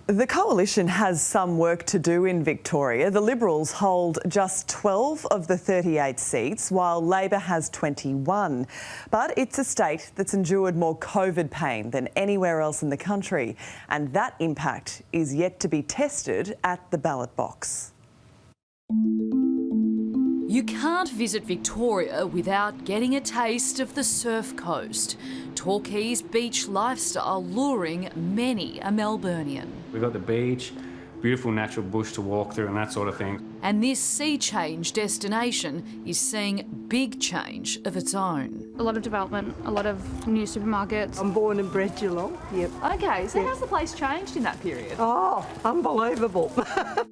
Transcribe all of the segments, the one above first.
The coalition has some work to do in Victoria. The Liberals hold just 12 of the 38 seats, while Labor has 21. But it's a state that's endured more COVID pain than anywhere else in the country, and that impact is yet to be tested at the ballot box. You can't visit Victoria without getting a taste of the surf coast. Torquay's beach lifestyle luring many a Melburnian. We've got the beach, beautiful natural bush to walk through and that sort of thing. And this sea change destination is seeing big change of its own. A lot of development, a lot of new supermarkets. I'm born and bred Geelong, yep. OK, so how's the place changed in that period? Oh, unbelievable.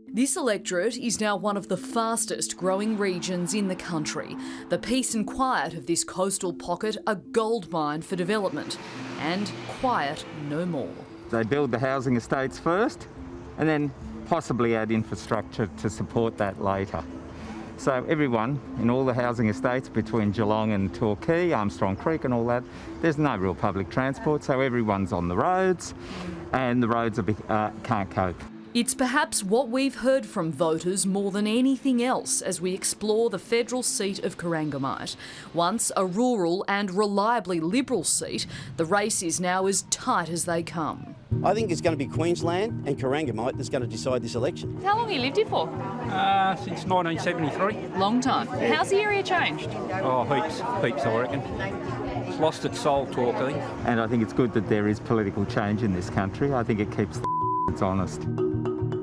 This electorate is now one of the fastest growing regions in the country. The peace and quiet of this coastal pocket a goldmine for development, and quiet no more. They build the housing estates first and then possibly add infrastructure to support that later. So everyone in all the housing estates between Geelong and Torquay, Armstrong Creek and all that, there's no real public transport, so everyone's on the roads and the roads can't cope. It's perhaps what we've heard from voters more than anything else as we explore the federal seat of Corangamite. Once a rural and reliably Liberal seat, the race is now as tight as they come. I think it's going to be Queensland and Corangamite that's going to decide this election. How long have you lived here for? Since 1973. Long time. How's the area changed? Oh, heaps I reckon. It's lost its soul, Torquay. And I think it's good that there is political change in this country. I think it keeps it's honest.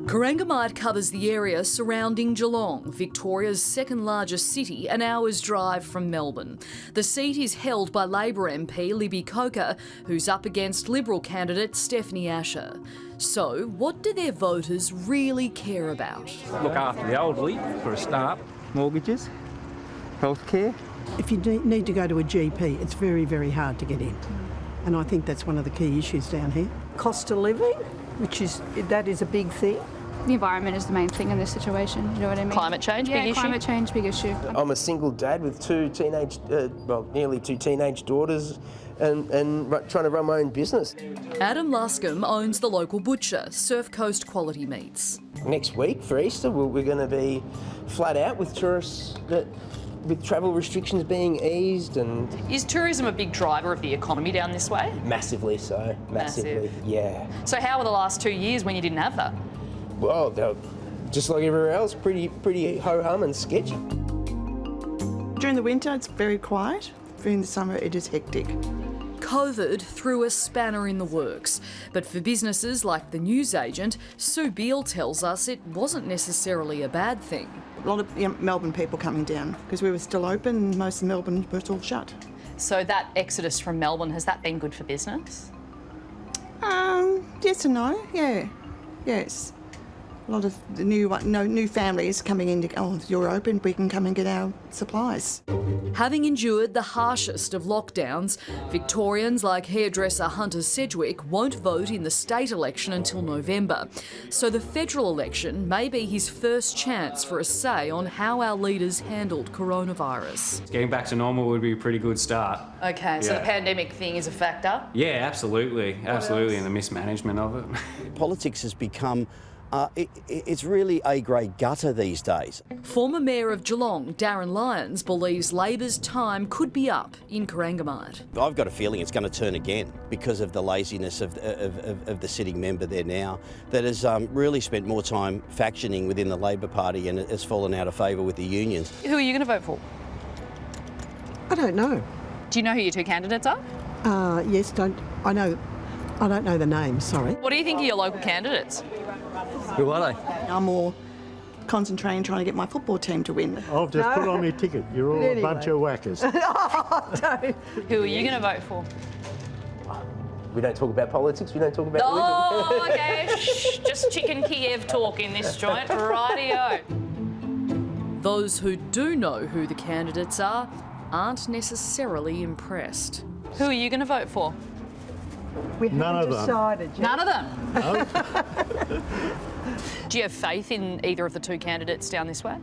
Corangamite covers the area surrounding Geelong, Victoria's second largest city, an hour's drive from Melbourne. The seat is held by Labor MP Libby Coker, who's up against Liberal candidate Stephanie Asher. So, what do their voters really care about? Look after the elderly, for a start. Mortgages, healthcare. If you need to go to a GP, it's very, very hard to get in. And I think that's one of the key issues down here. Cost of living, that is a big thing. The environment is the main thing in this situation, you know what I mean? Climate change, yeah, big issue? Climate change, big issue. I'm a single dad with nearly two teenage daughters and trying to run my own business. Adam Luscombe owns the local butcher, Surf Coast Quality Meats. Next week for Easter, we're going to be flat out with tourists with travel restrictions being eased. And Is tourism a big driver of the economy down this way? massively so, massively, yeah. So how were the last 2 years when you didn't have that? Well, they're just like everywhere else, pretty ho-hum and sketchy. During the winter, it's very quiet. During the summer, it is hectic. COVID threw a spanner in the works, but for businesses like the newsagent, Sue Beale tells us it wasn't necessarily a bad thing. A lot of Melbourne people coming down because we were still open and most of Melbourne was all shut. So that exodus from Melbourne, has that been good for business? Yes and no, yeah. Yes. A lot of the new families coming in to, oh, you're open, we can come and get our supplies. Having endured the harshest of lockdowns, Victorians like hairdresser Hunter Sedgwick won't vote in the state election until November. So the federal election may be his first chance for a say on how our leaders handled coronavirus. Getting back to normal would be a pretty good start. Okay, so Yeah. the pandemic thing is a factor? Yeah, absolutely, and the mismanagement of it. Politics has become, it's really A-grade gutter these days. Former Mayor of Geelong, Darren Lyons, believes Labor's time could be up in Corangamite. I've got a feeling it's going to turn again because of the laziness of the sitting member there now that has really spent more time factioning within the Labor Party and has fallen out of favour with the unions. Who are you going to vote for? I don't know. Do you know who your two candidates are? Yes, I don't know the names, sorry. What do you think of your local candidates? Who are they? I'm more concentrating trying to get my football team to win. I've just put on my ticket. You're all a bunch of whackers. Who are you going to vote for? We don't talk about politics, we don't talk about Oh, okay. Shh, just chicken Kiev talk in this joint. Rightio. Those who do know who the candidates are aren't necessarily impressed. Who are you going to vote for? We None haven't of them. decided yet. None of them? No? Do you have faith in either of the two candidates down this way?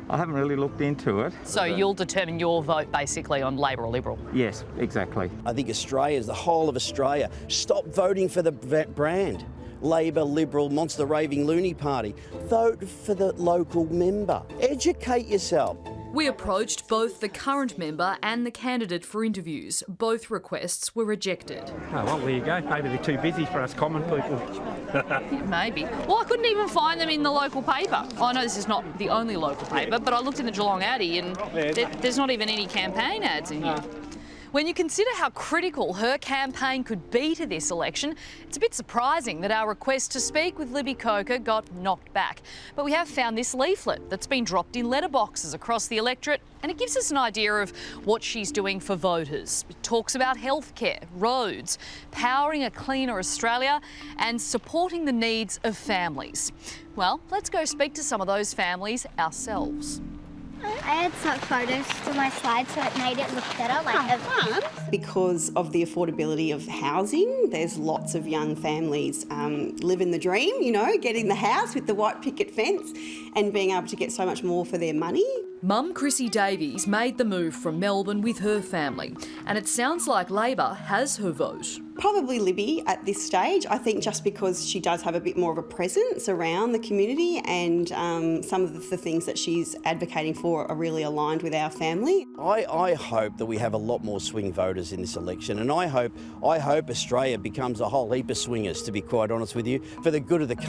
I haven't really looked into it. So you'll determine your vote basically on Labor or Liberal? Yes, exactly. I think Australia, the whole of Australia, stop voting for the brand. Labor, Liberal, monster raving loony party. Vote for the local member. Educate yourself. We approached both the current member and the candidate for interviews. Both requests were rejected. Oh, well, there you go. Maybe they're too busy for us common people. Maybe. Well, I couldn't even find them in the local paper. I know this is not the only local paper, but I looked in the Geelong Addy and there's not even any campaign ads in here. When you consider how critical her campaign could be to this election, it's a bit surprising that our request to speak with Libby Coker got knocked back. But we have found this leaflet that's been dropped in letterboxes across the electorate, and it gives us an idea of what she's doing for voters. It talks about healthcare, roads, powering a cleaner Australia, and supporting the needs of families. Well, let's go speak to some of those families ourselves. I had some photos to my slide so it made it look better. Because of the affordability of housing, there's lots of young families living the dream, you know, getting the house with the white picket fence and being able to get so much more for their money. Mum Chrissy Davies made the move from Melbourne with her family, and it sounds like Labor has her vote. Probably Libby at this stage, I think, just because she does have a bit more of a presence around the community, and some of the things that she's advocating for are really aligned with our family. I hope that we have a lot more swing voters in this election, and I hope Australia becomes a whole heap of swingers, to be quite honest with you, for the good of the country.